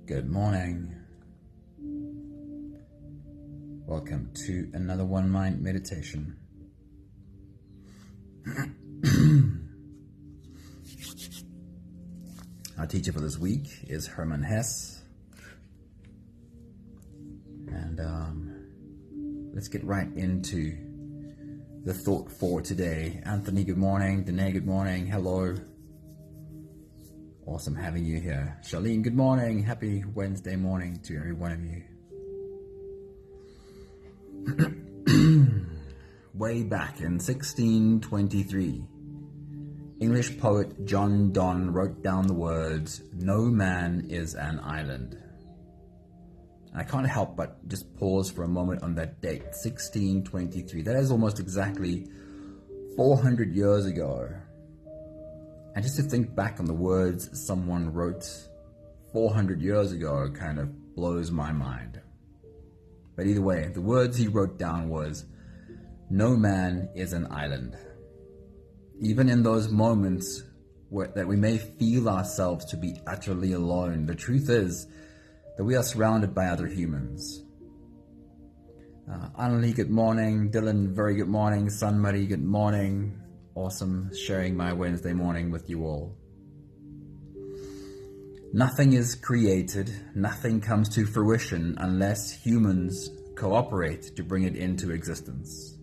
Good morning. Welcome to another One Mind meditation. Our teacher for this week is Hermann Hesse. And let's get right into the thought for today. Anthony, good morning. Danae, good morning. Hello. Awesome having you here. Charlene, good morning. Happy Wednesday morning to every one of you. Way back in 1623, English poet John Donne wrote down the words, "No man is an island." I can't help but just pause for a moment on that date, 1623. That is almost exactly 400 years ago. And just to think back on the words someone wrote 400 years ago kind of blows my mind. But either way, the words he wrote down was, "No man is an island." Even in those moments that we may feel ourselves to be utterly alone, the truth is that we are surrounded by other humans. Annalie, good morning. Dylan, very good morning. Sunmuddy, good morning. Awesome sharing my Wednesday morning with you all. Nothing is created, nothing comes to fruition unless humans cooperate to bring it into existence.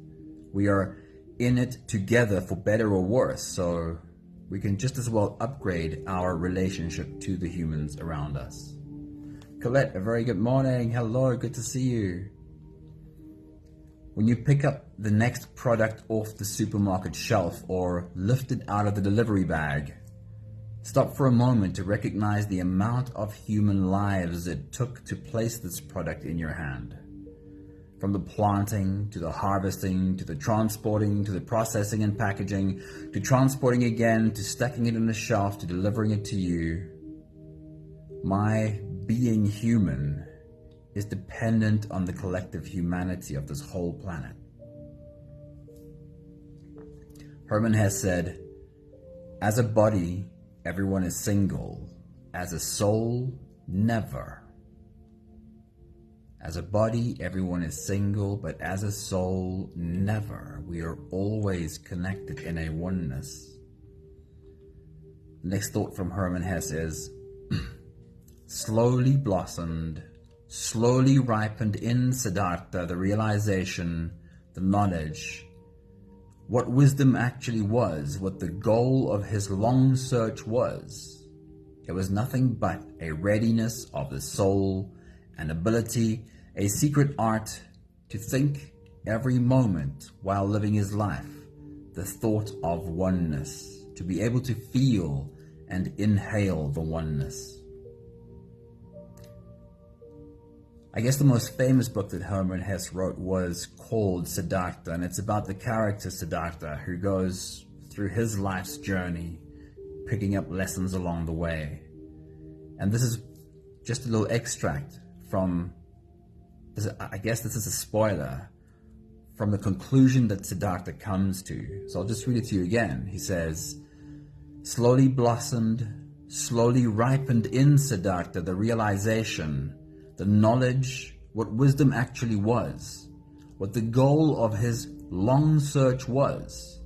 We are in it together for better or worse, so we can just as well upgrade our relationship to the humans around us. Colette, a very good morning. Hello, good to see you. When you pick up the next product off the supermarket shelf or lift it out of the delivery bag, stop for a moment to recognize the amount of human lives it took to place this product in your hand. From the planting, to the harvesting, to the transporting, to the processing and packaging, to transporting again, to stacking it on the shelf, to delivering it to you. My being human is dependent on the collective humanity of this whole planet. Hermann Hesse said, "As a body, everyone is single. As a soul, never." As a body, everyone is single, but as a soul, never. We are always connected in a oneness. Next thought from Hermann Hesse is, slowly blossomed, slowly ripened in Siddhartha the realization, the knowledge, what wisdom actually was, what the goal of his long search was. It was nothing but a readiness of the soul, an ability, a secret art to think every moment while living his life, the thought of oneness, to be able to feel and inhale the oneness. I guess the most famous book that Hermann Hesse wrote was called Siddhartha, and it's about the character Siddhartha who goes through his life's journey, picking up lessons along the way. And this is just a little extract from, I guess this is a spoiler, from the conclusion that Siddhartha comes to. So I'll just read it to you again. He says, "Slowly blossomed, slowly ripened in Siddhartha the realization, the knowledge, what wisdom actually was, what the goal of his long search was.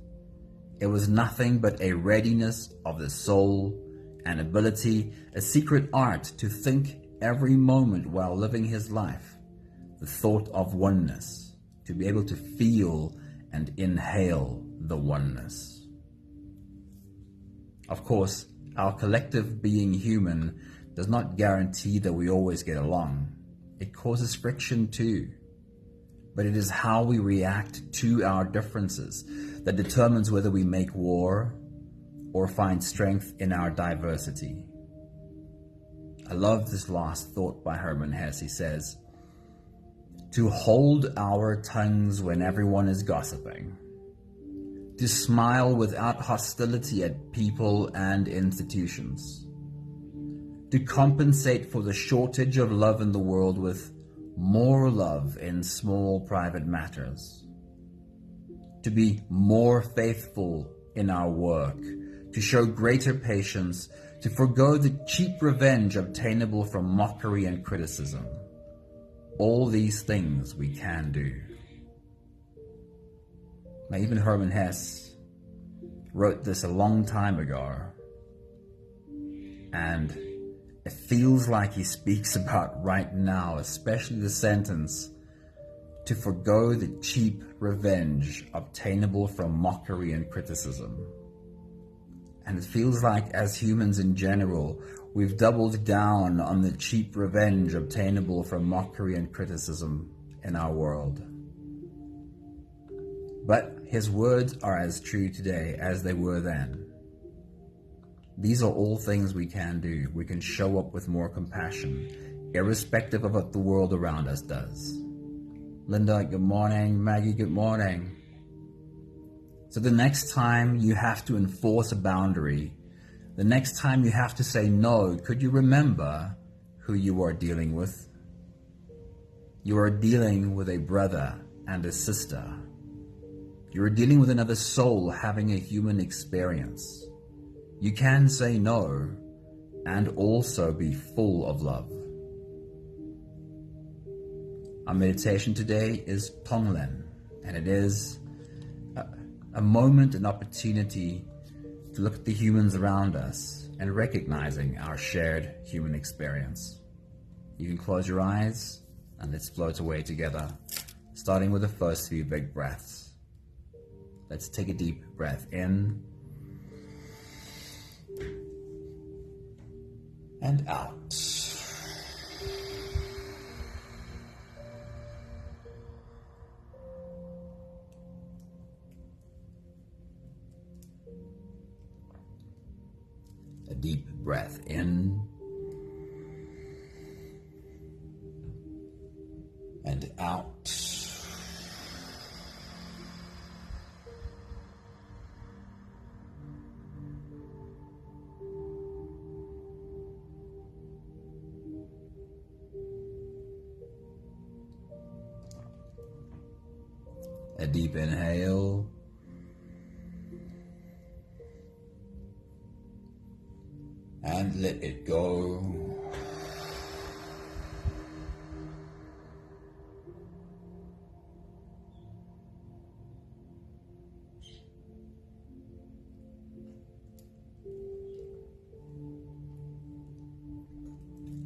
It was nothing but a readiness of the soul, an ability, a secret art to think every moment while living his life, the thought of oneness, to be able to feel and inhale the oneness." Of course, our collective being human does not guarantee that we always get along. It causes friction too. But it is how we react to our differences that determines whether we make war or find strength in our diversity. I love this last thought by Hermann Hesse. He says, "To hold our tongues when everyone is gossiping, to smile without hostility at people and institutions, to compensate for the shortage of love in the world with more love in small private matters, to be more faithful in our work, to show greater patience, to forgo the cheap revenge obtainable from mockery and criticism. All these things we can do. Now, even Hermann Hesse wrote this a long time ago, and it feels like he speaks about right now, especially the sentence, to forgo the cheap revenge obtainable from mockery and criticism. And it feels like, as humans in general, we've doubled down on the cheap revenge obtainable from mockery and criticism in our world. But his words are as true today as they were then. These are all things we can do. We can show up with more compassion, irrespective of what the world around us does. Linda, good morning. Maggie, good morning. So the next time you have to enforce a boundary, the next time you have to say no, could you remember who you are dealing with? You are dealing with a brother and a sister. You are dealing with another soul having a human experience. You can say no and also be full of love. Our meditation today is TONGLEN, and it is a moment, an opportunity to look at the humans around us and recognizing our shared human experience. You can close your eyes and let's float away together, starting with the first few big breaths. Let's take a deep breath in and out. A deep breath in and out. A deep inhale. And let it go.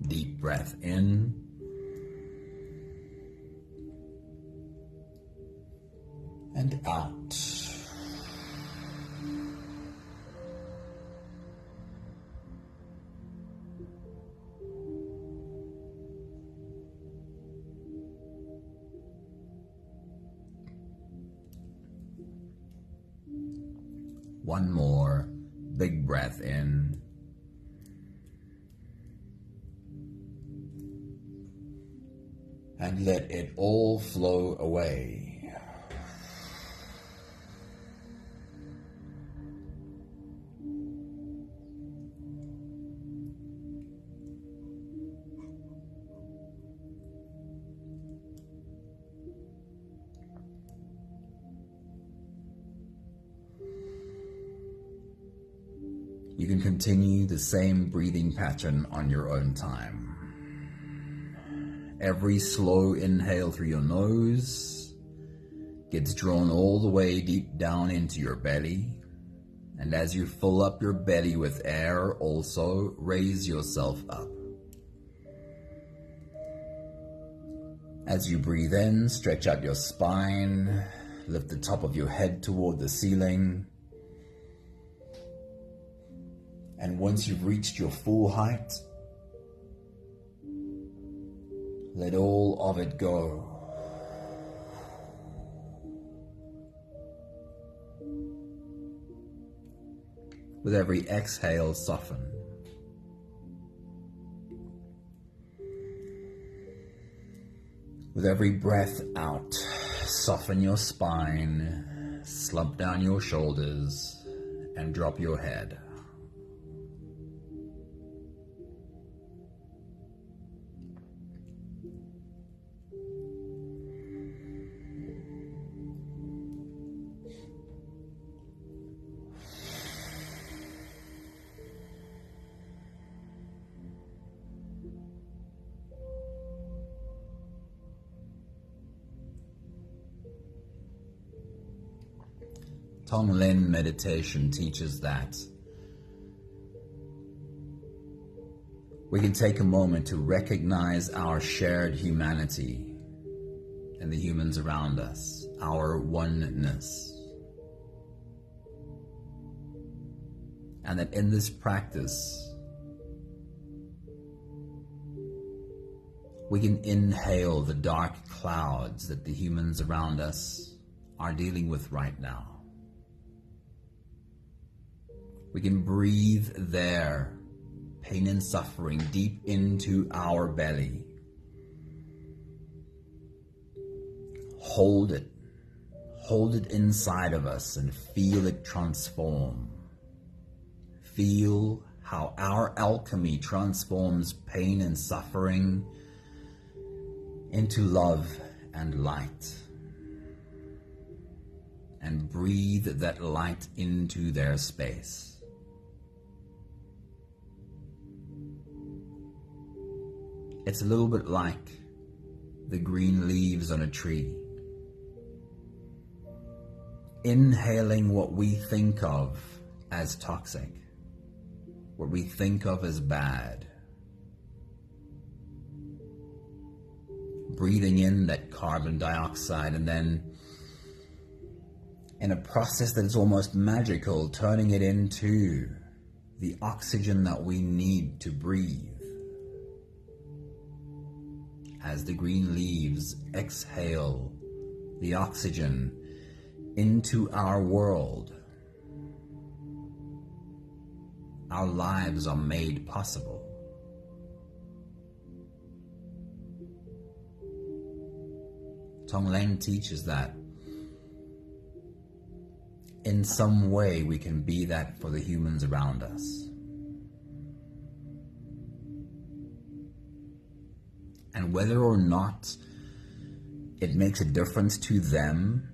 Deep breath in. And out. One more big breath in. And let it all flow away. You can continue the same breathing pattern on your own time. Every slow inhale through your nose gets drawn all the way deep down into your belly. And as you fill up your belly with air, also raise yourself up. As you breathe in, stretch out your spine, lift the top of your head toward the ceiling. And once you've reached your full height, let all of it go. With every exhale, soften. With every breath out, soften your spine, slump down your shoulders, and drop your head. Tonglen meditation teaches that we can take a moment to recognize our shared humanity and the humans around us, our oneness. And that in this practice, we can inhale the dark clouds that the humans around us are dealing with right now. We can breathe their pain and suffering deep into our belly. Hold it inside of us and feel it transform. Feel how our alchemy transforms pain and suffering into love and light. And breathe that light into their space. It's a little bit like the green leaves on a tree. Inhaling what we think of as toxic, what we think of as bad. Breathing in that carbon dioxide and then, in a process that is almost magical, turning it into the oxygen that we need to breathe. As the green leaves exhale the oxygen into our world, our lives are made possible. Tonglen teaches that in some way we can be that for the humans around us. And whether or not it makes a difference to them,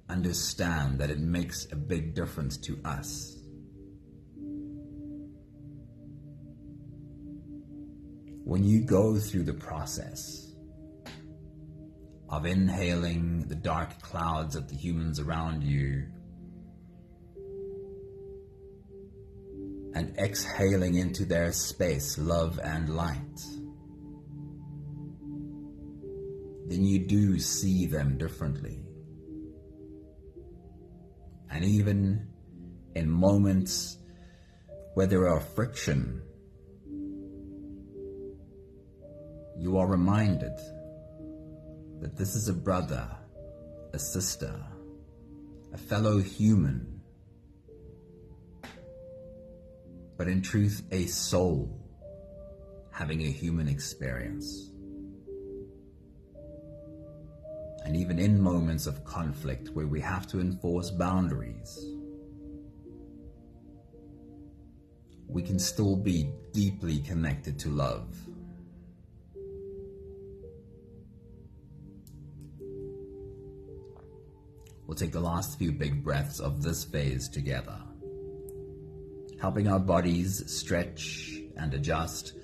understand that it makes a big difference to us. When you go through the process of inhaling the dark clouds of the humans around you and exhaling into their space love and light, then you do see them differently. And even in moments where there are friction, you are reminded that this is a brother, a sister, a fellow human, but in truth a soul having a human experience. And even in moments of conflict where we have to enforce boundaries, we can still be deeply connected to love. We'll take the last few big breaths of this phase together, helping our bodies stretch and adjust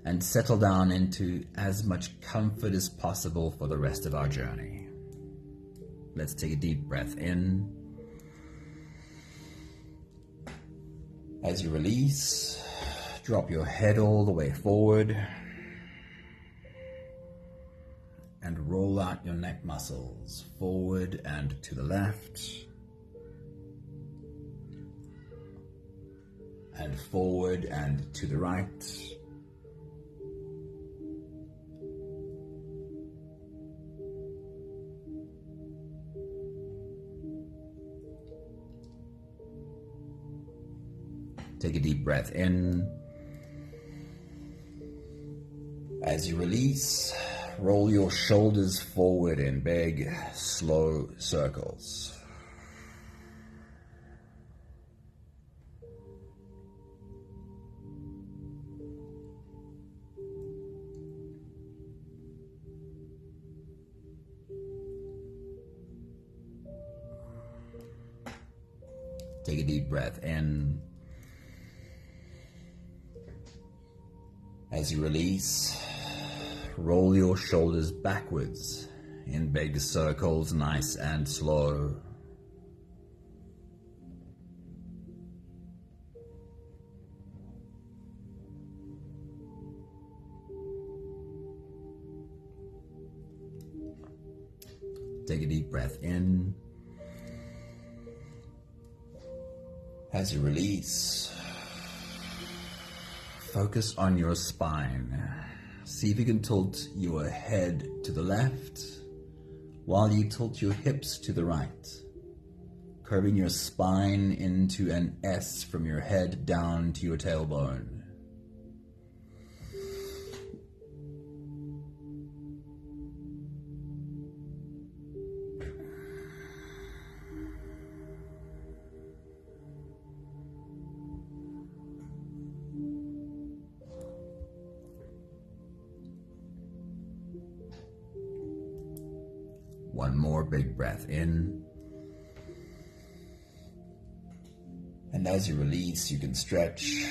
and settle down into as much comfort as possible for the rest of our journey. Let's take a deep breath in. As you release, drop your head all the way forward and roll out your neck muscles forward and to the left and forward and to the right. Take a deep breath in. As you release, roll your shoulders forward in big, slow circles. Take a deep breath in. As you release, roll your shoulders backwards in big circles, nice and slow. Take a deep breath in. As you release, focus on your spine. See if you can tilt your head to the left while you tilt your hips to the right, curving your spine into an S from your head down to your tailbone. One more big breath in. And as you release, you can stretch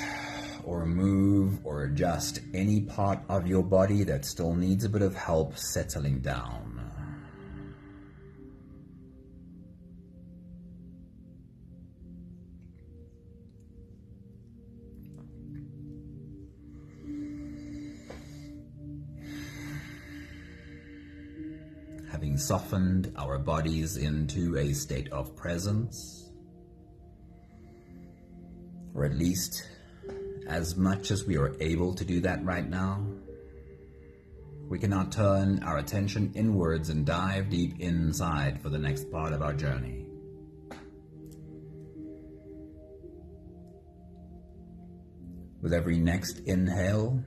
or move or adjust any part of your body that still needs a bit of help settling down. Having softened our bodies into a state of presence, or at least as much as we are able to do that right now, we can now turn our attention inwards and dive deep inside for the next part of our journey. With every next inhale,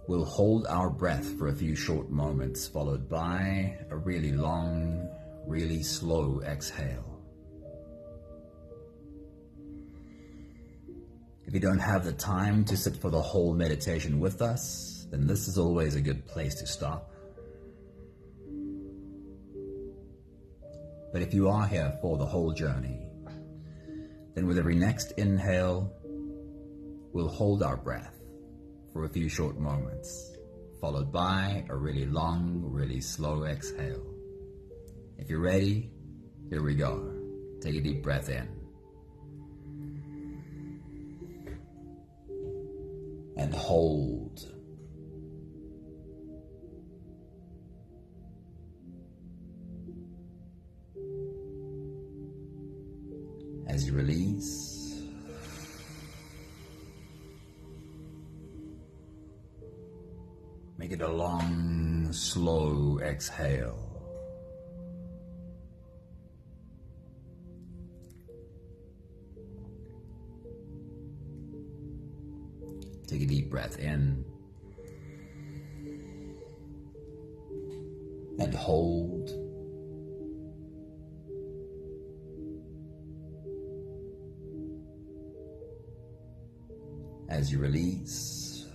we'll hold our breath for a few short moments, followed by a really long, really slow exhale. If you don't have the time to sit for the whole meditation with us, then this is always a good place to stop. But if you are here for the whole journey, then with every next inhale, we'll hold our breath for a few short moments, followed by a really long, really slow exhale. If you're ready, here we go. Take a deep breath in. And hold. As you release, make it a long, slow exhale. Take a deep breath in and hold. As you release,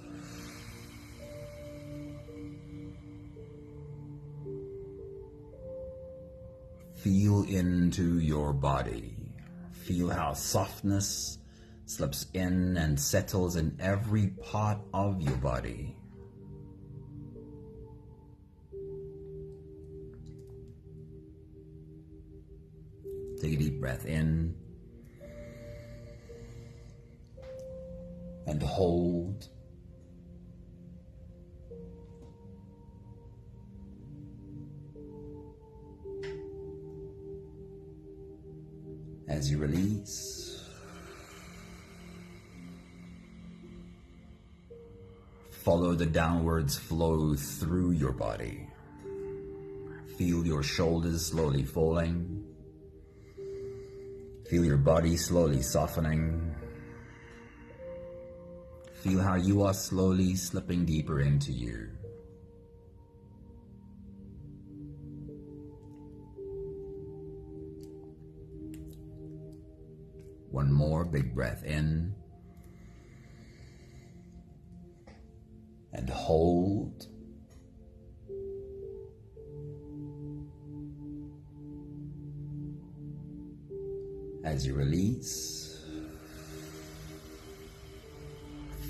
feel into your body. Feel how softness slips in and settles in every part of your body. Take a deep breath in and hold. As you release, follow the downwards flow through your body. Feel your shoulders slowly falling. Feel your body slowly softening. Feel how you are slowly slipping deeper into you. One more big breath in and hold. As you release,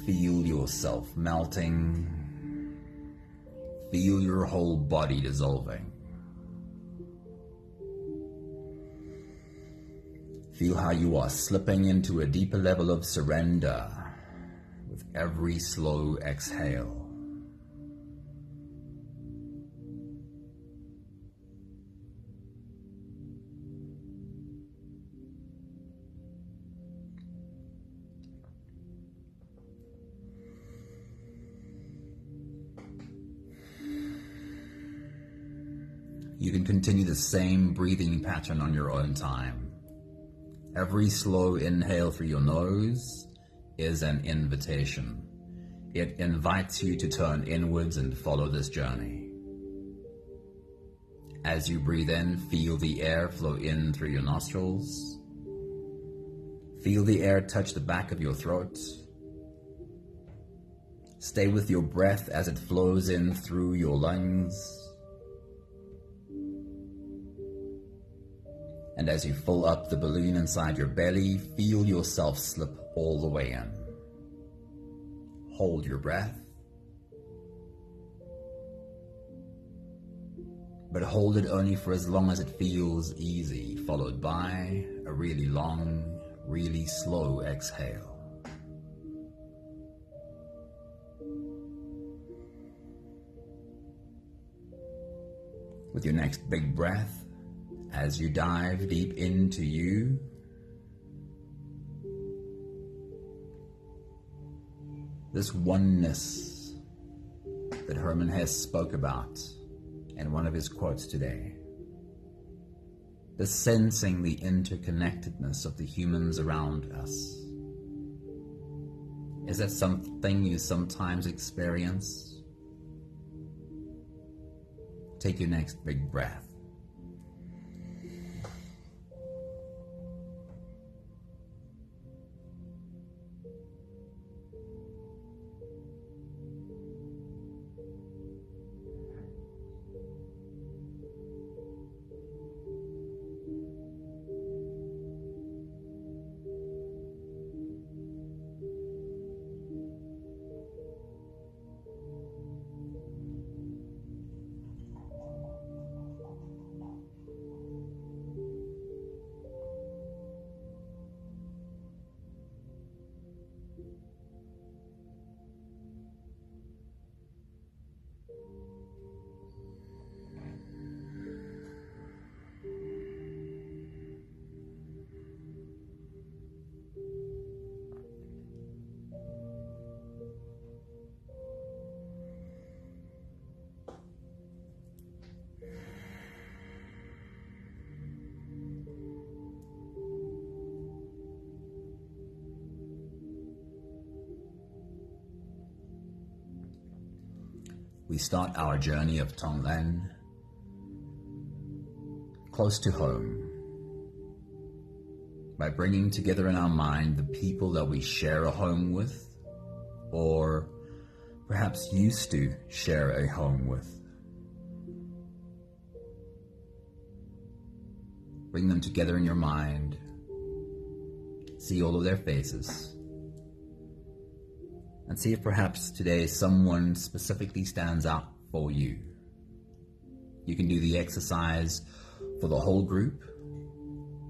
feel yourself melting. Feel your whole body dissolving. Feel how you are slipping into a deeper level of surrender with every slow exhale. You can continue the same breathing pattern on your own time. Every slow inhale through your nose is an invitation. It invites you to turn inwards and follow this journey. As you breathe in, feel the air flow in through your nostrils. Feel the air touch the back of your throat. Stay with your breath as it flows in through your lungs. And as you fill up the balloon inside your belly, feel yourself slip all the way in. Hold your breath, but hold it only for as long as it feels easy, followed by a really long, really slow exhale. With your next big breath, as you dive deep into you, this oneness that Hermann Hesse spoke about in one of his quotes today, the sensing the interconnectedness of the humans around us. Is that something you sometimes experience? Take your next big breath. We start our journey of Tonglen close to home by bringing together in our mind the people that we share a home with, or perhaps used to share a home with. Bring them together in your mind, see all of their faces, and see if perhaps today someone specifically stands out for you. You can do the exercise for the whole group,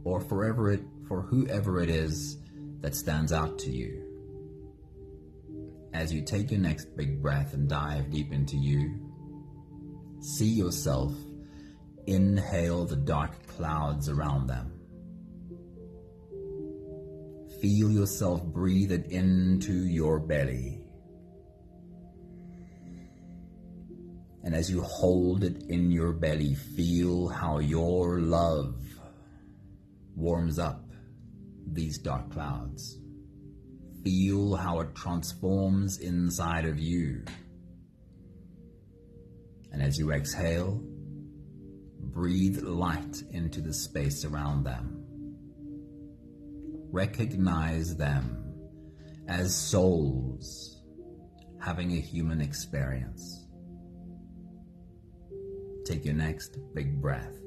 or for whoever it is that stands out to you. As you take your next big breath and dive deep into you, see yourself inhale the dark clouds around them. Feel yourself breathe it into your belly. And as you hold it in your belly, feel how your love warms up these dark clouds. Feel how it transforms inside of you. And as you exhale, breathe light into the space around them. Recognize them as souls having a human experience. Take your next big breath.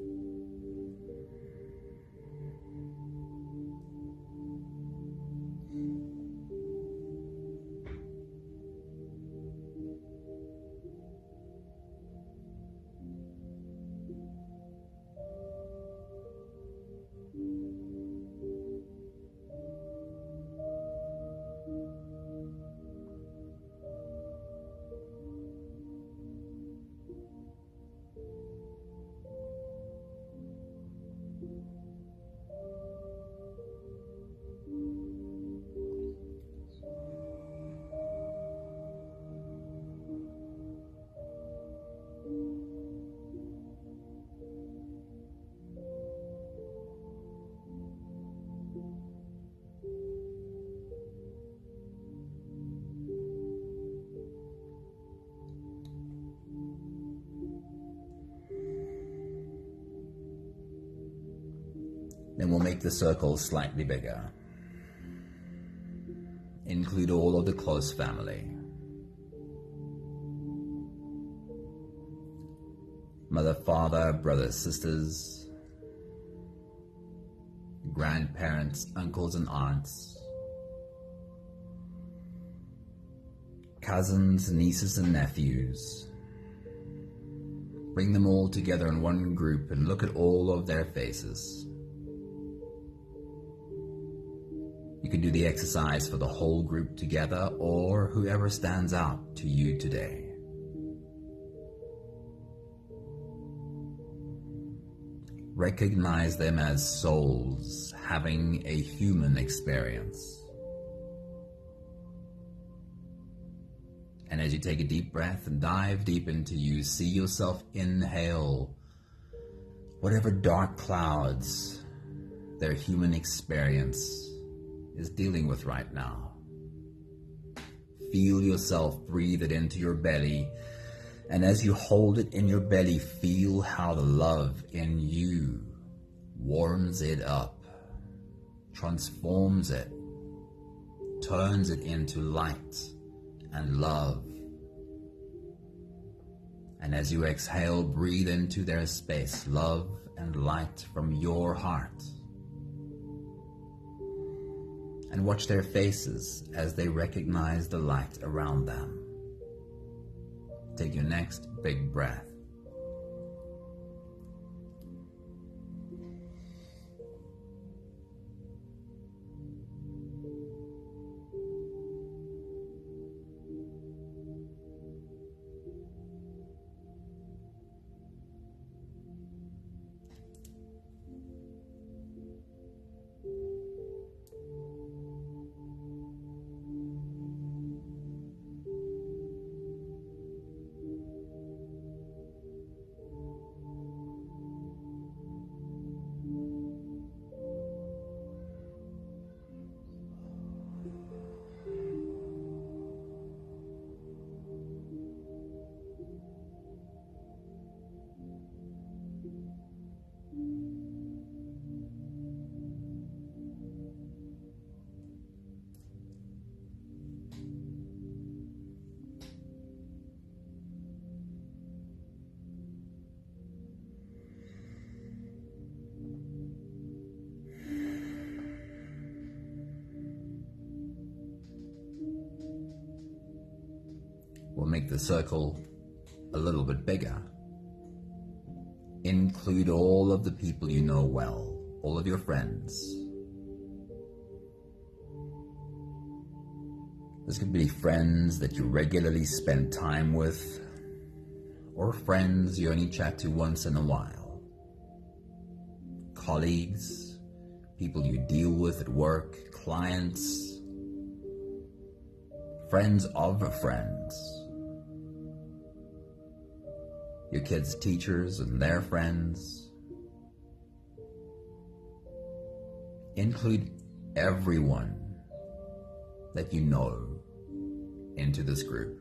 Then we'll make the circle slightly bigger. Include all of the close family. Mother, father, brothers, sisters, grandparents, uncles and aunts, cousins, nieces and nephews. Bring them all together in one group and look at all of their faces. You can do the exercise for the whole group together or whoever stands out to you today. Recognize them as souls having a human experience. And as you take a deep breath and dive deep into you, see yourself inhale whatever dark clouds their human experience is dealing with right now. Feel yourself breathe it into your belly. And as you hold it in your belly, feel how the love in you warms it up, transforms it, turns it into light and love. And as you exhale, breathe into their space, love and light from your heart. And watch their faces as they recognize the light around them. Take your next big breath. We'll make the circle a little bit bigger. Include all of the people you know well, all of your friends. This could be friends that you regularly spend time with, or friends you only chat to once in a while. Colleagues, people you deal with at work, clients, friends of friends. Your kids' teachers and their friends. Include everyone that you know into this group.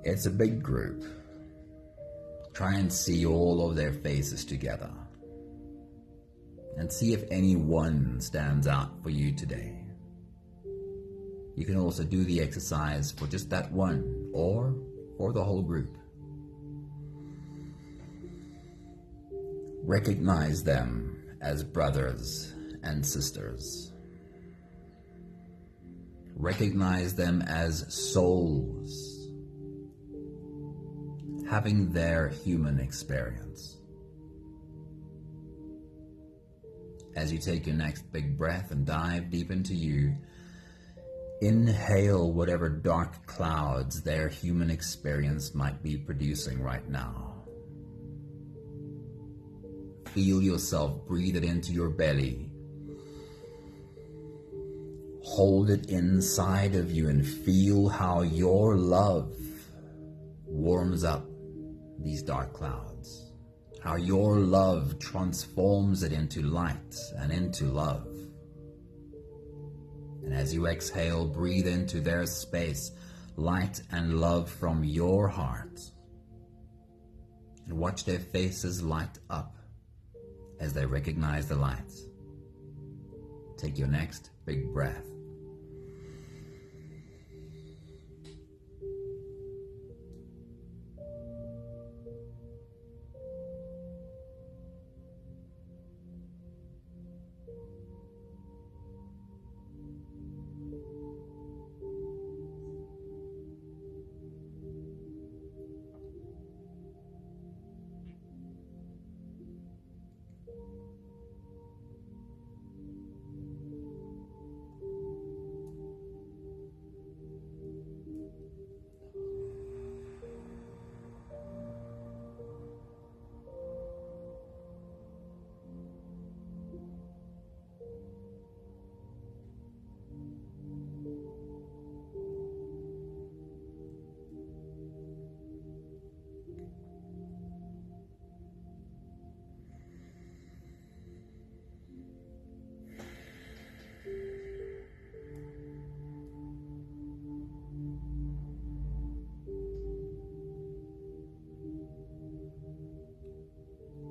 It's a big group. Try and see all of their faces together. And see if any one stands out for you today. You can also do the exercise for just that one, or for the whole group. Recognize them as brothers and sisters. Recognize them as souls having their human experience. As you take your next big breath and dive deep into you, inhale whatever dark clouds their human experience might be producing right now. Feel yourself breathe it into your belly. Hold it inside of you and feel how your love warms up these dark clouds. How your love transforms it into light and into love. And as you exhale, breathe into their space, light and love from your heart. And watch their faces light up as they recognize the lights. Take your next big breath.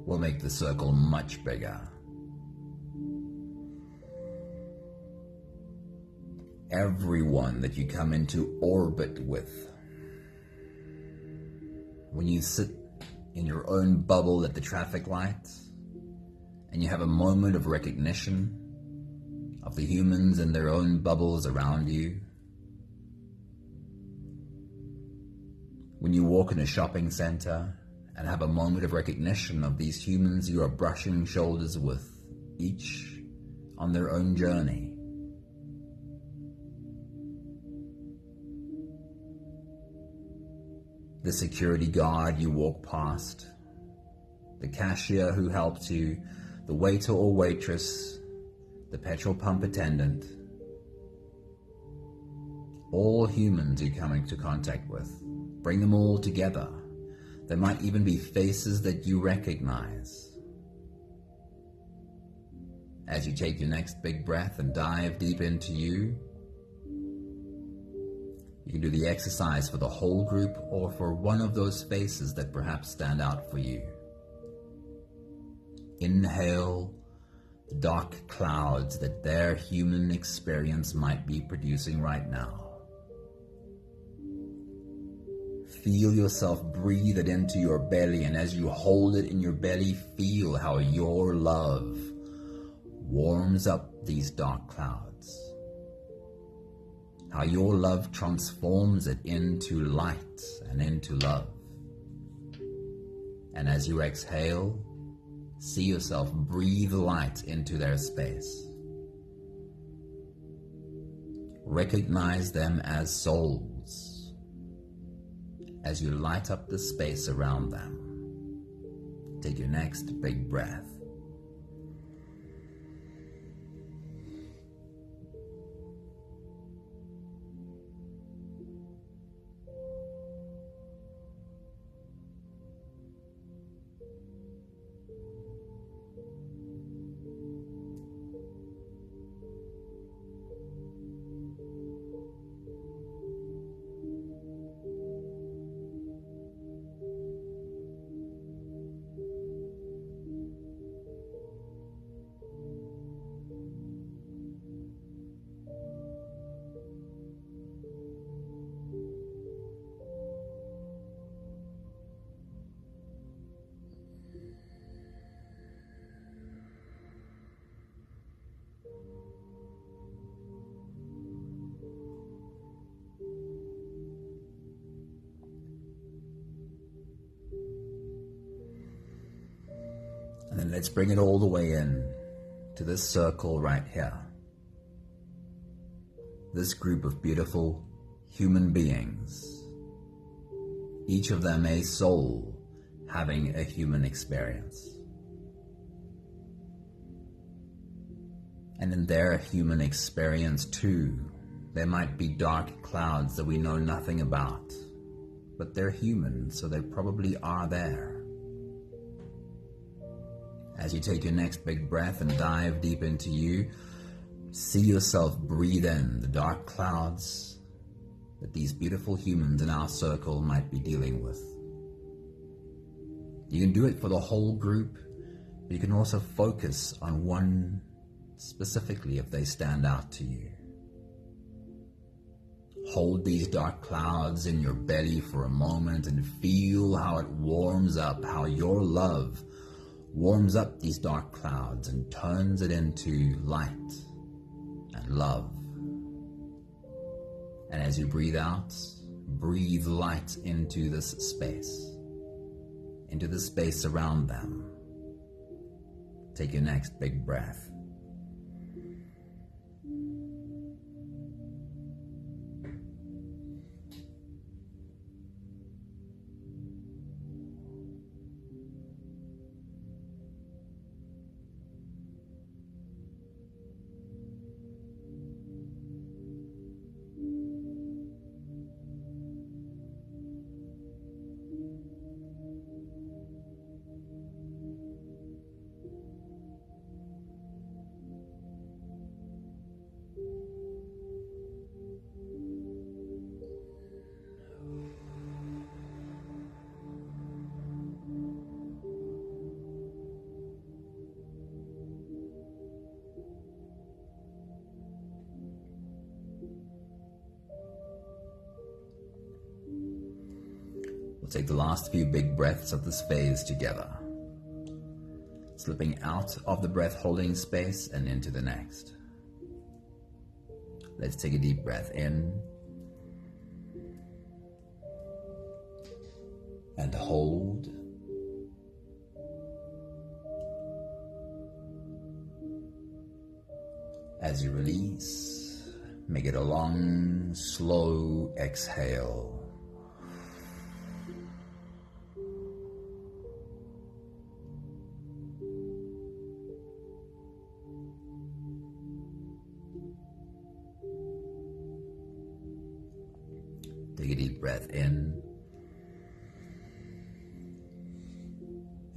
We'll make the circle much bigger. Everyone that you come into orbit with, when you sit in your own bubble at the traffic lights and you have a moment of recognition of the humans in their own bubbles around you, when you walk in a shopping center and have a moment of recognition of these humans you are brushing shoulders with, each on their own journey. The security guard you walk past, the cashier who helped you, the waiter or waitress, the petrol pump attendant, all humans you come into contact with. Bring them all together. There might even be faces that you recognize. As you take your next big breath and dive deep into you, you can do the exercise for the whole group or for one of those faces that perhaps stand out for you. Inhale the dark clouds that their human experience might be producing right now. Feel yourself breathe it into your belly, and as you hold it in your belly, feel how your love warms up these dark clouds. How your love transforms it into light and into love. And as you exhale, see yourself breathe light into their space. Recognize them as souls as you light up the space around them. Take your next big breath. And then let's bring it all the way in to this circle right here. This group of beautiful human beings, each of them a soul having a human experience. And in their human experience too, there might be dark clouds that we know nothing about, but they're human, so they probably are there. As you take your next big breath and dive deep into you, see yourself breathe in the dark clouds that these beautiful humans in our circle might be dealing with. You can do it for the whole group. You can also focus on one specifically if they stand out to you. Hold these dark clouds in your belly for a moment and feel how it warms up, how your love warms up these dark clouds and turns it into light and love. And as you breathe out, breathe light into this space, into the space around them. Take your next big breath. We'll take the last few big breaths of this phase together, slipping out of the breath holding space and into the next. Let's take a deep breath in and hold. As you release, make it a long, slow exhale. Take a deep breath in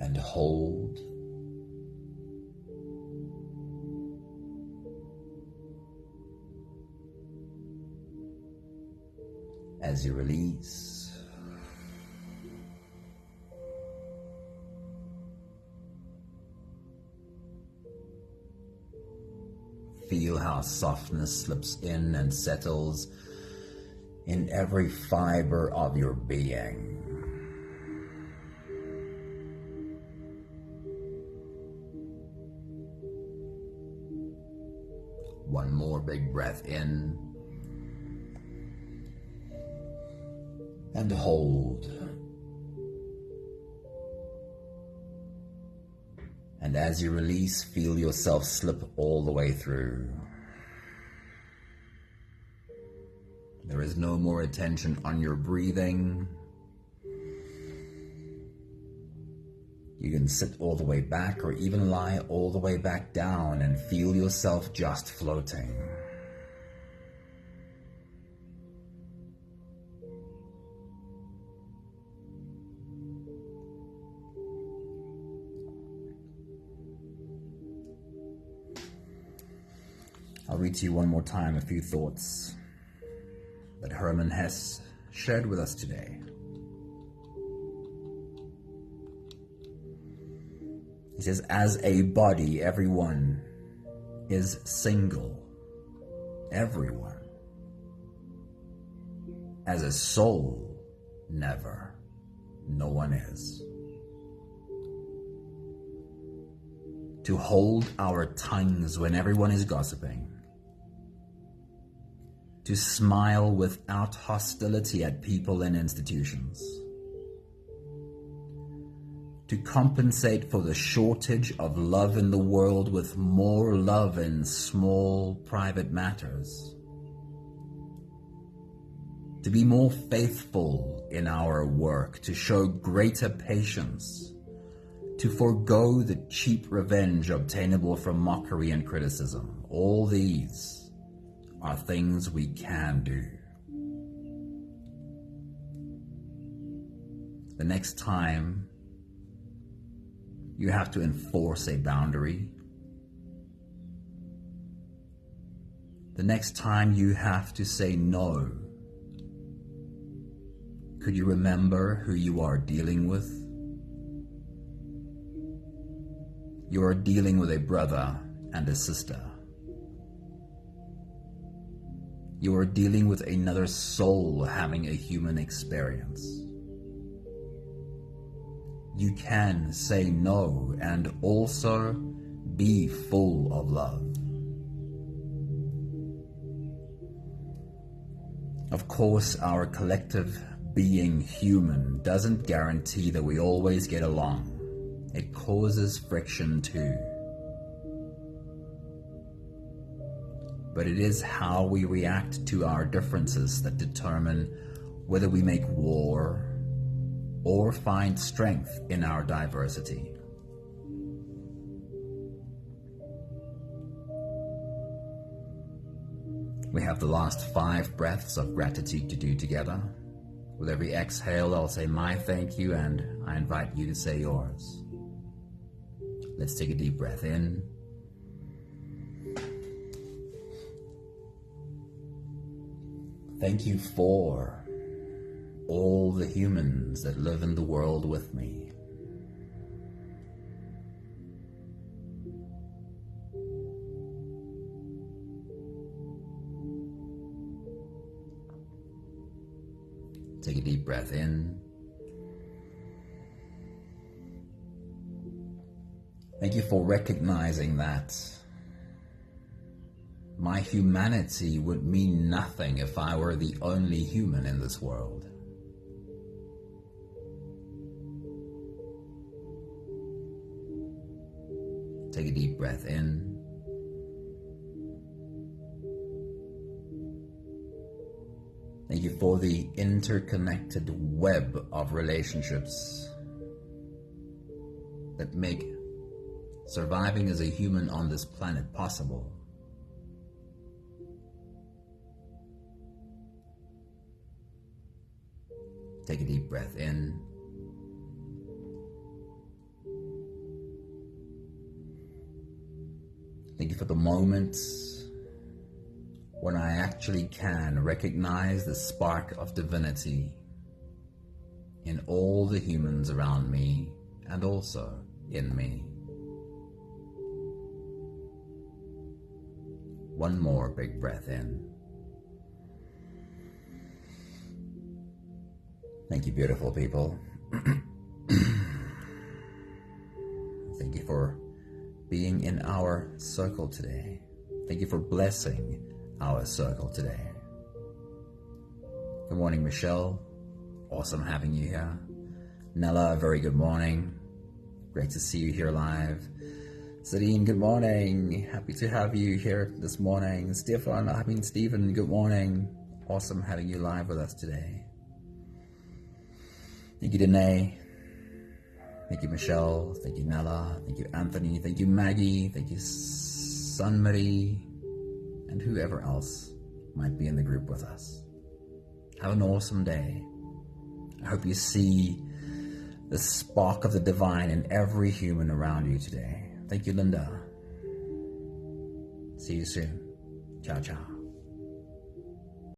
and hold. As you release, feel how softness slips in and settles in every fiber of your being. One more big breath in and hold. And as you release, feel yourself slip all the way through. There is no more attention on your breathing. You can sit all the way back or even lie all the way back down and feel yourself just floating. I'll read to you one more time a few thoughts that Hermann Hesse shared with us today. He says, as a body, everyone is single. Everyone. As a soul, never. No one is. To hold our tongues when everyone is gossiping. To smile without hostility at people and institutions. To compensate for the shortage of love in the world with more love in small private matters. To be more faithful in our work, to show greater patience, to forego the cheap revenge obtainable from mockery and criticism. All these are things we can do. The next time you have to enforce a boundary, the next time you have to say no, could you remember who you are dealing with? You are dealing with a brother and a sister. You are dealing with another soul having a human experience. You can say no and also be full of love. Of course, our collective being human doesn't guarantee that we always get along. It causes friction too. But it is how we react to our differences that determine whether we make war or find strength in our diversity. We have the last 5 breaths of gratitude to do together. With every exhale, I'll say my thank you, and I invite you to say yours. Let's take a deep breath in. Thank you for all the humans that live in the world with me. Take a deep breath in. Thank you for recognizing that my humanity would mean nothing if I were the only human in this world. Take a deep breath in. Thank you for the interconnected web of relationships that make surviving as a human on this planet possible. Take a deep breath in. Thank you for the moments when I actually can recognize the spark of divinity in all the humans around me and also in me. One more big breath in. Thank you, beautiful people. Thank you for being in our circle today. Thank you for blessing our circle today. Good morning, Michelle. Awesome having you here. Nella, very good morning. Great to see you here live. Sadine, good morning. Happy to have you here this morning. Stephen, good morning. Awesome having you live with us today. Thank you, Danae. Thank you, Michelle. Thank you, Nella. Thank you, Anthony. Thank you, Maggie. Thank you, Sunmarie, and whoever else might be in the group with us. Have an awesome day. I hope you see the spark of the divine in every human around you today. Thank you, Linda. See you soon. Ciao, ciao.